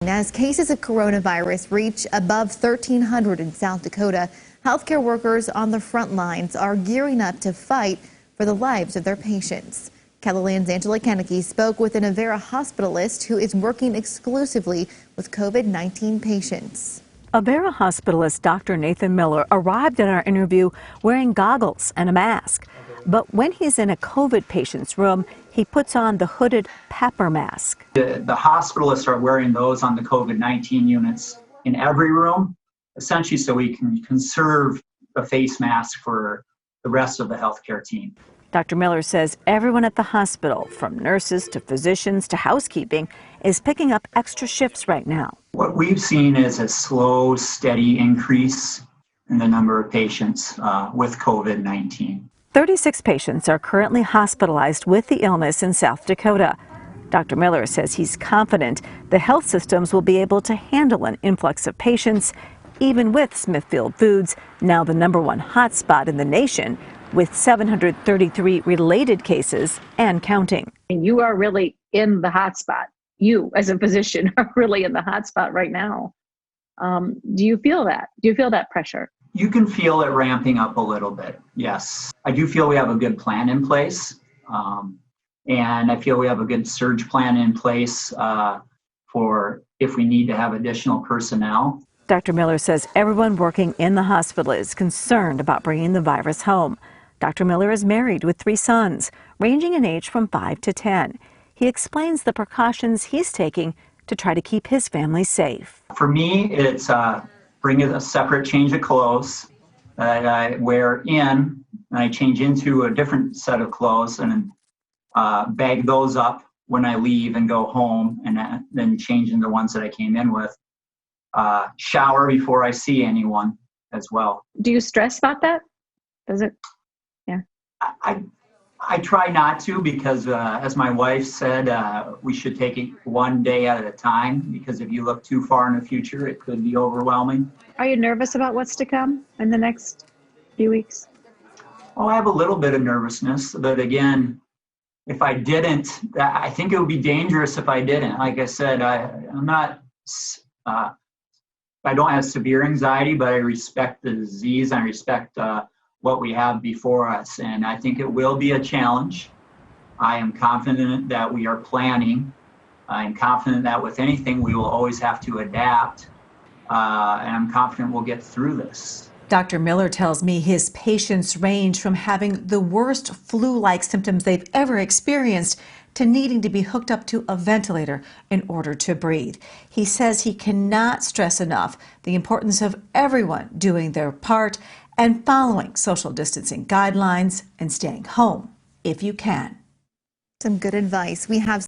As cases of coronavirus reach above 1,300 in South Dakota, healthcare workers on the front lines are gearing up to fight for the lives of their patients. KELOLAND's Angela Kennedy spoke with an Avera hospitalist who is working exclusively with COVID-19 patients. Avera hospitalist Dr. Nathan Miller arrived at our interview wearing goggles and a mask. But when he's in a COVID patient's room, he puts on the hooded PAPR mask. The hospitalists are wearing those on the COVID-19 units in every room, essentially so we can conserve the face mask for the rest of the healthcare team. Dr. Miller says everyone at the hospital, from nurses to physicians to housekeeping, is picking up extra shifts right now. What we've seen is a slow, steady increase in the number of patients with COVID-19. 36 patients are currently hospitalized with the illness in South Dakota. Dr. Miller says he's confident the health systems will be able to handle an influx of patients, even with Smithfield Foods, now the #1 hotspot in the nation, with 733 related cases and counting. You are really in the hotspot. You, as a physician, are really in the hotspot right now. Do you feel that? Do you feel that pressure? You can feel it ramping up a little bit, yes. I do feel we have a good plan in place, and I feel we have a good surge plan in place for if we need to have additional personnel. Dr. Miller says everyone working in the hospital is concerned about bringing the virus home. Dr. Miller is married with 3 sons, ranging in age from 5 to 10. He explains the precautions he's taking to try to keep his family safe. For me, it's bringing a separate change of clothes that I wear in, and I change into a different set of clothes and bag those up when I leave and go home, and then change into the ones that I came in with. Shower before I see anyone as well. Do you stress about that? Does it? Yeah. I try not to because, as my wife said, we should take it one day at a time, because if you look too far in the future, it could be overwhelming. Are you nervous about what's to come in the next few weeks? Oh, I have a little bit of nervousness, but again, if I didn't, I think it would be dangerous if I didn't. Like I said, I'm not, I don't have severe anxiety, but I respect the disease. I respect what we have before us, and I think it will be a challenge. I am confident that we are planning. I am confident that with anything we will always have to adapt, and I'm confident we'll get through this. Dr. Miller tells me his patients range from having the worst flu-like symptoms they've ever experienced to needing to be hooked up to a ventilator in order to breathe. He says he cannot stress enough the importance of everyone doing their part and following social distancing guidelines and staying home if you can. Some good advice. We have